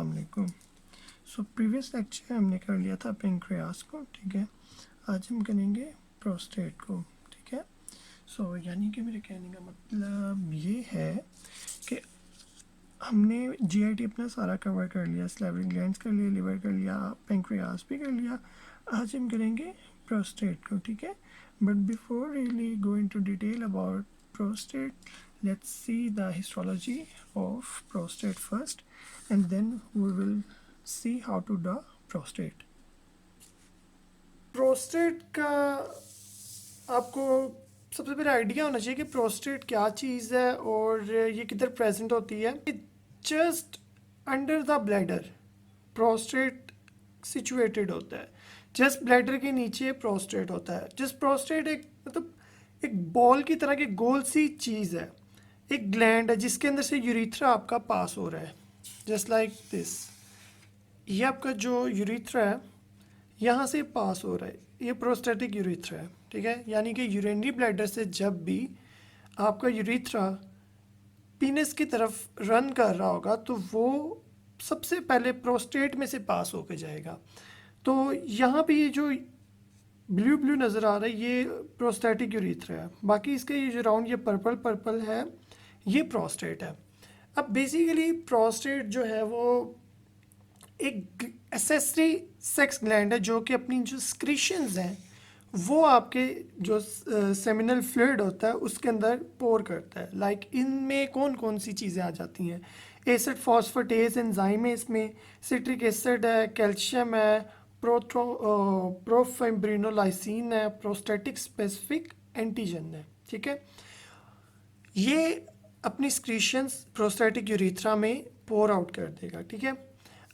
अस्सलाम वालेकुम। So previous lecture हमने कर लिया था पेंक्रियास को, ठीक है। आज हम करेंगे प्रोस्टेट को, ठीक है। सो यानी कि मेरे कहने का मतलब ये है कि हमने जीआईटी अपना सारा कवर कर लिया, सैलिवरी ग्लैंड्स कर लिया, लिवर कर लिया, पेंक्रियास भी कर लिया। आज हम करेंगे प्रोस्टेट को, ठीक है। But before really go into detail about prostate, let's see the histology of prostate first and then we will see how to draw prostate. Prostate का आपको सबसे पहले आइडिया होना चाहिए कि प्रोस्टेट क्या चीज़ है और ये किधर प्रेजेंट होती है। Just under the bladder prostate situated होता है। जस्ट ब्लैडर के नीचे प्रोस्टेट होता है। जस्ट प्रोस्टेट एक मतलब एक बॉल की तरह की गोल सी चीज़ है, एक ग्लैंड है जिसके अंदर से यूरिथ्रा आपका पास हो रहा है, जस्ट लाइक दिस। ये आपका जो यूरिथ्रा है यहाँ से पास हो रहा है, ये प्रोस्टेटिक यूरिथ्रा है, ठीक है। यानी कि यूरिनरी ब्लैडर से जब भी आपका यूरिथ्रा पीनस की तरफ रन कर रहा होगा तो वो सबसे पहले प्रोस्टेट में से पास होकर जाएगा। तो यहाँ पे ये जो ब्लू ब्लू नज़र आ रहा है ये प्रोस्टेटिक यूरिथ्रा है। बाकी इसके ये जो राउंड ये पर्पल पर्पल है ये प्रोस्टेट है। अब बेसिकली प्रोस्टेट जो है वो एक एसेसरी सेक्स ग्लैंड है जो कि अपनी जो स्क्रीशंस हैं वो आपके जो सेमिनल फ्लूइड होता है उसके अंदर पोर करता है। लाइक इनमें कौन कौन सी चीज़ें आ जाती हैं, एसिड फॉस्फेटेज एंजाइम है, इसमें सिट्रिक एसिड है, कैल्शियम है, प्रोफाइब्रिनोलाइसिन है, प्रोस्टेटिक स्पेसिफिक एंटीजन है, ठीक है। ये अपनी स्क्रीशंस प्रोस्टेटिक यूरिथ्रा में पोर आउट कर देगा, ठीक है।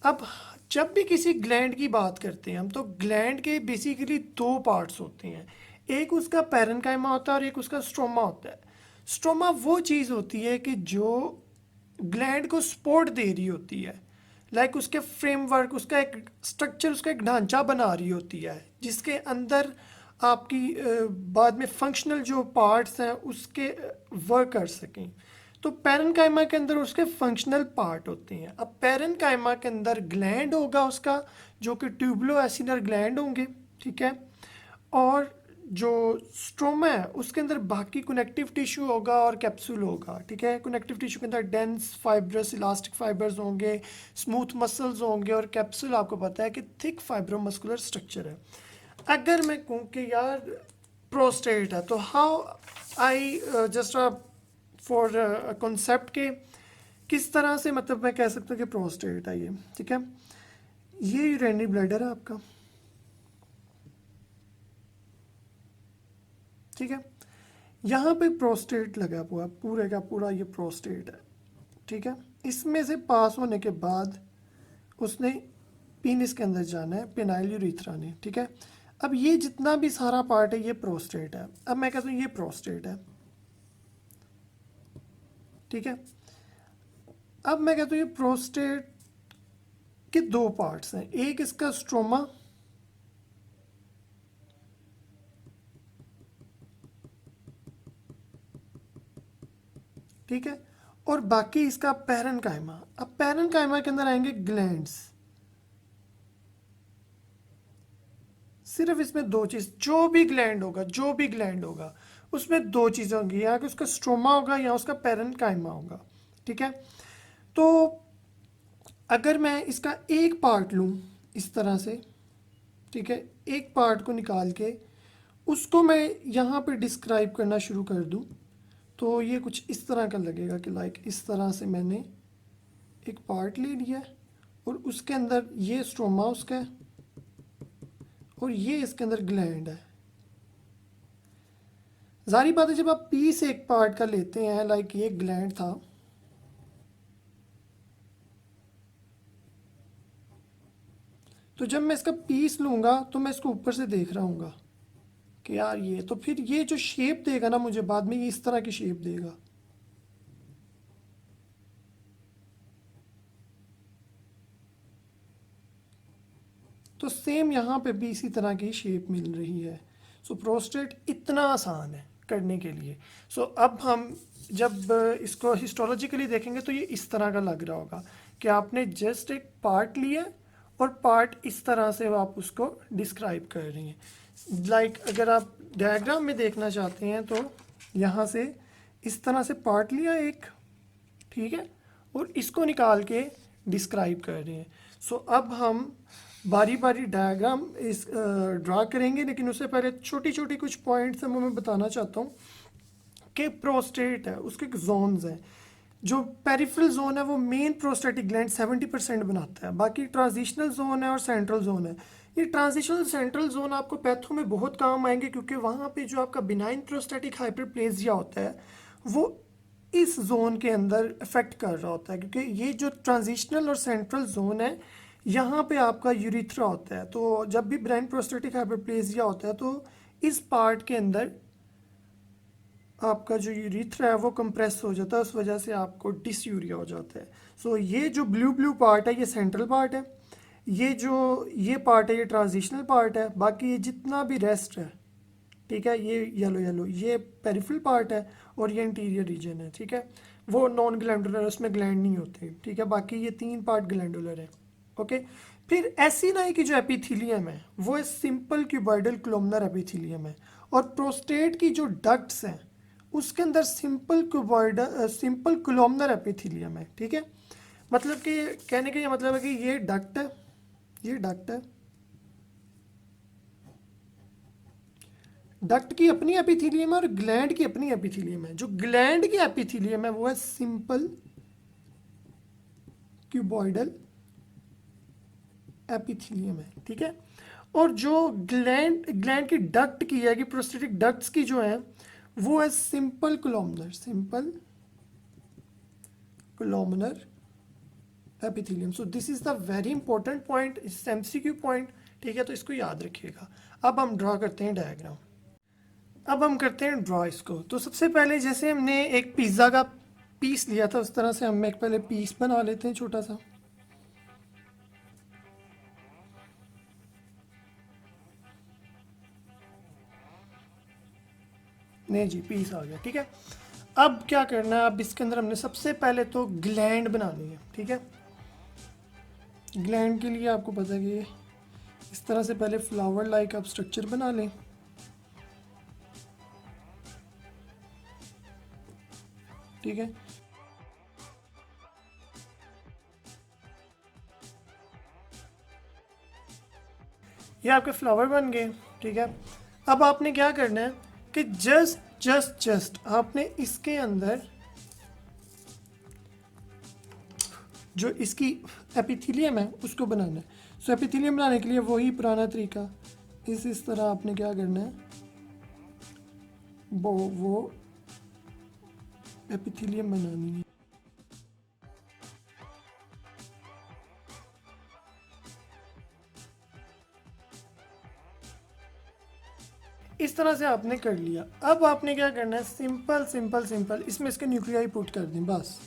अब जब भी किसी ग्लैंड की बात करते हैं हम तो ग्लैंड के बेसिकली दो पार्ट्स होते हैं, एक उसका पैरेन्काइमा होता है और एक उसका स्ट्रोमा होता है। स्ट्रोमा वो चीज़ होती है कि जो ग्लैंड को सपोर्ट दे रही होती है, लाइक उसके फ्रेमवर्क, उसका एक स्ट्रक्चर, उसका एक ढांचा बना रही होती है जिसके अंदर आपकी बाद में फंक्शनल जो पार्ट्स हैं उसके वर्क कर सकें। तो पैरेन्काइमा के अंदर उसके फंक्शनल पार्ट होते हैं। अब पैरेन्काइमा के अंदर ग्लैंड होगा उसका जो कि ट्यूबुलो एसिनर ग्लैंड होंगे, ठीक है। और जो स्ट्रोमा है उसके अंदर बाकी कनेक्टिव टिश्यू होगा और कैप्सूल होगा, ठीक है। कनेक्टिव टिश्यू के अंदर डेंस फाइब्रस इलास्टिक फाइबर्स होंगे, स्मूथ मसल्स होंगे और कैप्सूल आपको पता है कि थिक फाइब्रोमस्कुलर स्ट्रक्चर है। अगर मैं कहूँ कि यार प्रोस्टेट है तो how I just for concept के किस तरह से मतलब मैं कह सकता हूँ कि प्रोस्टेट है ये, ठीक है। ये यूरिनरी ब्लैडर है आपका, ठीक है। यहाँ पे प्रोस्टेट लगा हुआ पूरे का पूरा ये प्रोस्टेट है, ठीक है। इसमें से पास होने के बाद उसने पीनिस के अंदर जाना है, पेनाइल यूरिथ्रा ने, ठीक है। अब ये जितना भी सारा पार्ट है ये प्रोस्टेट है। अब मैं कहता हूँ ये प्रोस्टेट है, ठीक है। अब मैं कहता हूँ ये प्रोस्टेट के दो पार्ट्स हैं, एक इसका स्ट्रोमा, ठीक है, और बाकी इसका पैरेन्काइमा। अब पैरेन्काइमा के अंदर आएंगे ग्लैंड्स। सिर्फ इसमें दो चीज, जो भी ग्लैंड होगा उसमें दो चीजें होंगी, या कि उसका स्ट्रोमा होगा या उसका पैरेन्काइमा होगा, ठीक है। तो अगर मैं इसका एक पार्ट लूं इस तरह से, ठीक है, एक पार्ट को निकाल के उसको मैं यहाँ पे डिस्क्राइब करना शुरू कर दूं तो ये कुछ इस तरह का लगेगा कि लाइक इस तरह से मैंने एक पार्ट ले लिया और उसके अंदर ये स्ट्रोमा उसका है और ये इसके अंदर ग्लैंड है। जारी बात है जब आप पीस एक पार्ट का लेते हैं, लाइक ये ग्लैंड था, तो जब मैं इसका पीस लूंगा तो मैं इसको ऊपर से देख रहा हूँगा कि यार ये, तो फिर ये जो शेप देगा ना मुझे बाद में ये इस तरह की शेप देगा। तो सेम यहाँ पे भी इसी तरह की शेप मिल रही है। सो प्रोस्टेट इतना आसान है करने के लिए। सो अब हम जब इसको हिस्टोलॉजिकली देखेंगे तो ये इस तरह का लग रहा होगा। कि आपने जस्ट एक पार्ट लिया और पार्ट इस तरह से आप उसको डिस्क्राइब कर रही हैं। लाइक अगर आप डायग्राम में देखना चाहते हैं तो यहाँ से इस तरह से पार्ट लिया एक, ठीक है, और इसको निकाल के डिस्क्राइब कर रहे हैं। सो अब हम बारी बारी डायग्राम इस ड्रा करेंगे, लेकिन उससे पहले छोटी छोटी कुछ पॉइंट्स मैं बताना चाहता हूँ कि प्रोस्टेट है, उसके जोन्स हैं। जो पेरिफेरल जोन है वो मेन प्रोस्टेटिक ग्लैंड 70% बनाता है, बाकी ट्रांजिशनल जोन है और सेंट्रल जोन है। ये ट्रांजिशनल सेंट्रल जोन आपको पैथो में बहुत काम आएंगे, क्योंकि वहाँ पे जो आपका बिनाइन प्रोस्टेटिक हाइपरप्लेजिया होता है वो इस जोन के अंदर इफेक्ट कर रहा होता है, क्योंकि ये जो ट्रांजिशनल और सेंट्रल जोन है यहाँ पे आपका यूरिथ्रा होता है। तो जब भी बिनाइन प्रोस्टेटिक हाइपरप्लेजिया होता है तो इस पार्ट के अंदर आपका जो यूरिथ्रा है वो कंप्रेस हो जाता है, उस वजह से आपको डिसयूरिया हो जाता है। सो ये जो ब्लू ब्लू पार्ट है ये सेंट्रल पार्ट है, ये पार्ट है ये ट्रांजिशनल पार्ट है, बाकी ये जितना भी रेस्ट है, ठीक है, ये येलो येलो ये पेरिफेरल पार्ट है और ये इंटीरियर रीजन है, ठीक है, वो नॉन ग्लैंडुलर, उसमें ग्लैंड नहीं होते, ठीक है, बाकी ये 3 पार्ट ग्लैंडुलर है। ओके, फिर एसिनाई की जो एपिथीलियम है वो सिंपल क्यूबॉइडल कोलुमनर एपिथीलियम है, और प्रोस्टेट की जो डक्ट्स हैं उसके अंदर सिंपल कोलुमनर एपिथीलियम है, ठीक है। मतलब कि कहने का ये मतलब है कि ये डक्ट है, ये डक्ट है, डक्ट की अपनी एपिथीलियम है और ग्लैंड की अपनी एपिथीलियम है। जो ग्लैंड की एपिथीलियम है वो है सिंपल क्यूबॉइडल एपिथीलियम है, ठीक है। और जो ग्लैंड की डक्ट की है कि प्रोस्टेटिक डक्ट्स की जो है वो है simple columnar epithelium. So this is the very important point, इस एमसीक्यू पॉइंट, ठीक है, तो इसको याद रखिएगा। अब हम ड्रॉ करते हैं डायग्राम, अब हम करते हैं ड्रॉ इसको। तो सबसे पहले जैसे हमने एक पिज़्ज़ा का पीस लिया था उस तरह से हम एक पहले पीस बना लेते हैं छोटा सा। नहीं जी, पीस आ गया, ठीक है। अब क्या करना है, अब इसके अंदर हमने सबसे पहले तो ग्लैंड बनानी है, ठीक है। ग्लैंड के लिए आपको पता है कि इस तरह से पहले फ्लावर लाइक आप स्ट्रक्चर बना लें, ठीक है। ये आपके फ्लावर बन गए, ठीक है। अब आपने क्या करना है कि जस्ट आपने इसके अंदर जो इसकी एपिथेलियम है उसको बनाना है। सो एपिथेलियम बनाने के लिए वही पुराना तरीका, इस तरह आपने क्या करना है, वो एपिथेलियम बनानी है। इस तरह से आपने कर लिया। अब आपने क्या करना है, सिंपल इसमें इसके न्यूक्लियाई पुट कर दें बस।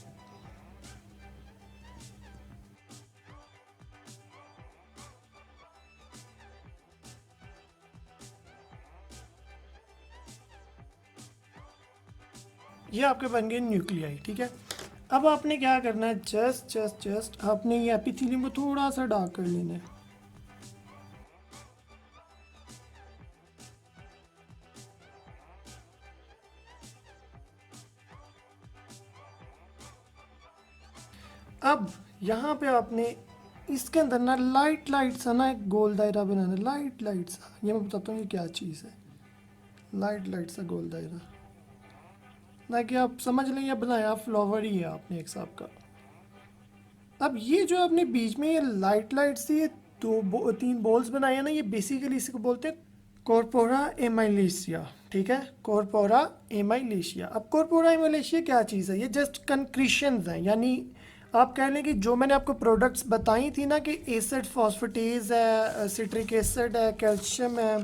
ये आपके बन गए न्यूक्लियाई, ठीक है। अब आपने क्या करना है, जस्ट आपने ये एपिथेलियम को थोड़ा सा डार्क कर लेना है। अब यहाँ पे आपने इसके अंदर ना लाइट सा ना एक गोल दायरा बनाना है, लाइट सा। ये मैं बताता हूँ ये क्या चीज़ है, लाइट सा गोल दायरा, ना कि आप समझ लें ये बनाया फ्लावर ही है आपने एक हिसाब का। अब ये जो आपने बीच में ये लाइट सी ये 3 बॉल्स बनाए हैं ना, ये बेसिकली इसको बोलते हैं कॉर्पोरा एमाइलेशिया, ठीक है, कॉर्पोरा एमाइलेशिया। अब कॉर्पोरा एमाइलेशिया क्या चीज़ है, ये जस्ट कंक्रीशंस हैं, यानी आप कह लें कि जो मैंने आपको प्रोडक्ट्स बताई थी ना कि एसिड फॉस्फेटेज है, सिट्रिक एसिड है, कैल्शियम है,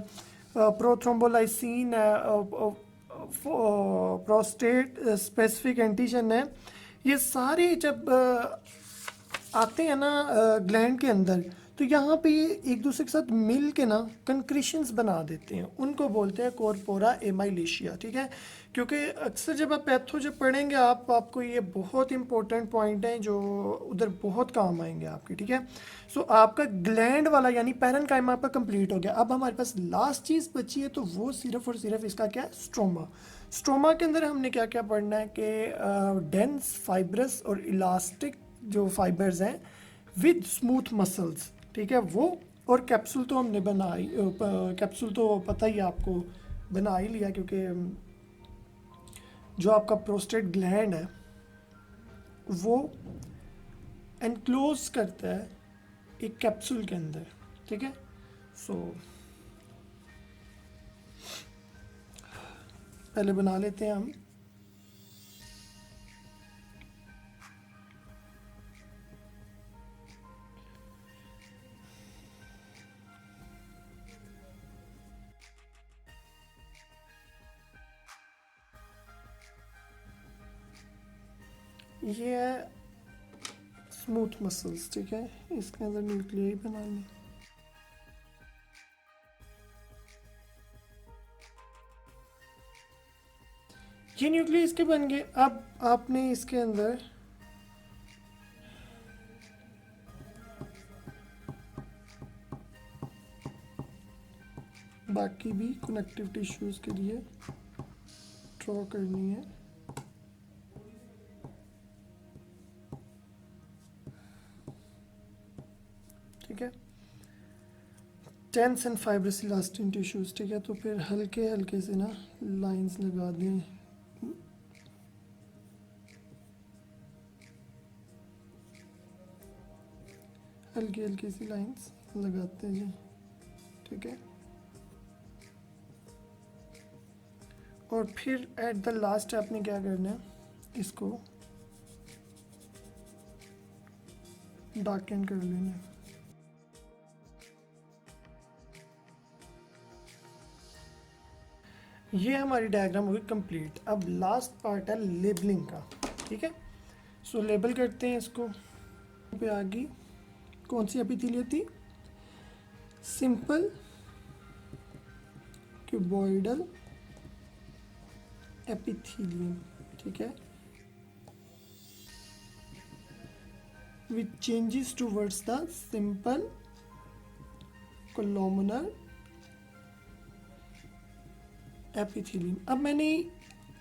प्रोथ्रोम्बोलाइसिन है, प्रोस्टेट स्पेसिफिक एंटीजन है, ये सारे जब आते हैं ना ग्लैंड के अंदर तो यहाँ पे ये एक दूसरे के साथ मिल के ना कंक्रीशंस बना देते हैं, उनको बोलते हैं कॉर्पोरा एमाइलिशिया, ठीक है। क्योंकि अक्सर जब आप पैथो जब पढ़ेंगे आपको ये बहुत इंपॉर्टेंट पॉइंट हैं जो उधर बहुत काम आएंगे आपके, ठीक है। सो आपका ग्लैंड वाला यानी पैरेन्काइमा आपका कंप्लीट हो गया। अब हमारे पास लास्ट चीज़ बची है, तो वो सिर्फ और सिर्फ इसका क्या है, स्ट्रोमा। स्ट्रोमा के अंदर हमने क्या क्या पढ़ना है कि डेंस फाइब्रस और इलास्टिक जो फाइबर्स हैं विद स्मूथ मसल्स, ठीक है वो। और कैप्सूल तो हमने बनाई, कैप्सूल तो पता ही है आपको, बना ही लिया, क्योंकि जो आपका प्रोस्टेट ग्लैंड है वो एनक्लोज करता है एक कैप्सूल के अंदर, ठीक है। सो पहले बना लेते हैं हम। ये है स्मूथ मसल्स, ठीक है, इसके अंदर न्यूक्लियाई बनानी। ये न्यूक्लियस इसके बन गए। अब आपने इसके अंदर बाकी भी कनेक्टिव टिश्यूज के लिए ड्रॉ करनी है। ठीक है, tense and fibrous elastin tissues, ठीक है। तो फिर हल्के हल्के से ना लाइंस लगा दें, हल्की हल्की सी लाइंस लगाते हैं, ठीक है। और फिर एट द लास्ट आपने क्या करना है, इसको डार्कन कर लेना है। ये हमारी डायग्राम होगी कंप्लीट। अब लास्ट पार्ट है लेबलिंग का, ठीक है। सो लेबल करते हैं इसको। पे आ गई कौन सी एपिथेलियम थी, सिंपल क्यूबॉइडल एपिथेलियम, ठीक है, which changes towards the simple columnar epithelium. अब मैंने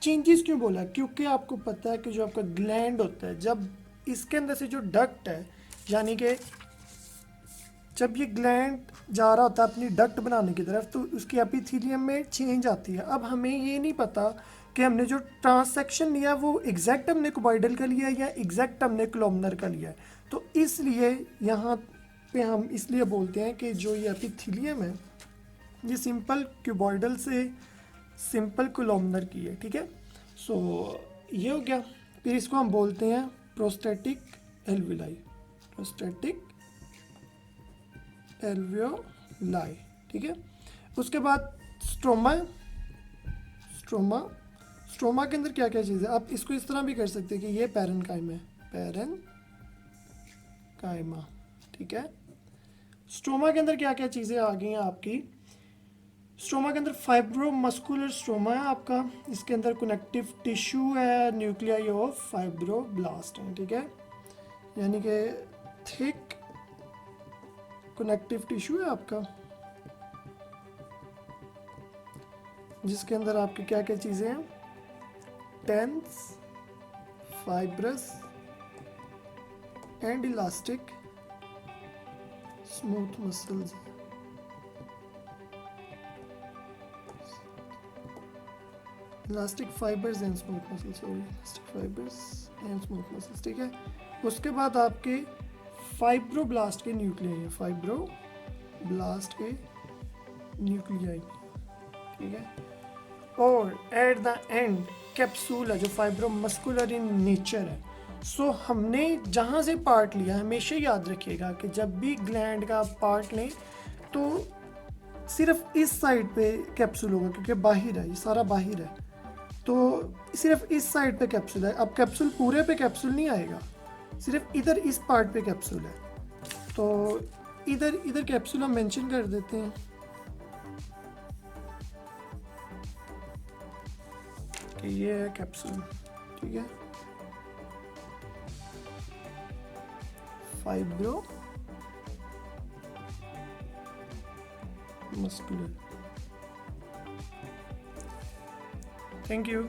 चेंजेस क्यों बोला, क्योंकि आपको पता है कि जो आपका ग्लैंड होता है, जब इसके अंदर से जो डक्ट है, यानी कि जब ये ग्लैंड जा रहा होता है अपनी डक्ट बनाने की तरफ, तो उसकी एपिथेलियम में चेंज आती है। अब हमें ये नहीं पता कि हमने जो ट्रांसेक्शन लिया वो एग्जैक्ट हमने क्यूबॉइडल का लिया या एग्जैक्ट हमने कोलुमिनर का लिया है। तो इसलिए यहाँ पे हम इसलिए बोलते हैं कि जो ये एपिथेलियम है ये सिंपल क्यूबॉइडल से सिंपल कोलुमिनर की है, ठीक है। सो ये हो गया। फिर इसको हम बोलते हैं प्रोस्टेटिक एल्विलाई, प्रोस्टेटिक एल्वियोलाई, ठीक है। उसके बाद स्ट्रोमा, स्ट्रोमा, स्ट्रोमा के अंदर क्या क्या चीज़ है, आप इसको इस तरह भी कर सकते हैं कि ये पैरेन्काइमा है, पैरेन्काइमा, ठीक है। स्ट्रोमा के अंदर क्या क्या चीज़ें आ गई हैं आपकी, स्ट्रोमा के अंदर फाइब्रोमस्कुलर स्ट्रोमा है आपका, इसके अंदर कनेक्टिव टिश्यू है, न्यूक्लियाई ऑफ फाइब्रोब्लास्ट है, ठीक है, यानी कि थिक कनेक्टिव टिश्यू है आपका, जिसके अंदर आपकी क्या क्या चीज़ें हैं, tense fibrous and elastic smooth muscles, elastic fibres and smooth muscles, sorry elastic fibres and smooth muscles, ठीक है। उसके बाद आपके फाइब्रोब्लास्ट के न्यूक्लियाई है, फाइब्रोब्लास्ट के न्यूक्लियाई, ठीक है। और एट द एंड कैप्सूल है जो फाइब्रोमस्कुलर इन नेचर है। सो हमने जहाँ से पार्ट लिया हमेशा याद रखिएगा कि जब भी ग्लैंड का पार्ट लें तो सिर्फ इस साइड पे कैप्सूल होगा, क्योंकि बाहर है, ये सारा बाहर है, तो सिर्फ इस साइड पे कैप्सूल है। अब कैप्सूल पूरे पे कैप्सूल नहीं आएगा, सिर्फ इधर इस पार्ट पे कैप्सूल है। तो इधर इधर कैप्सूल हम मेंशन कर देते हैं कि ये है कैप्सूल, ठीक है। Fibro muscular. Thank you.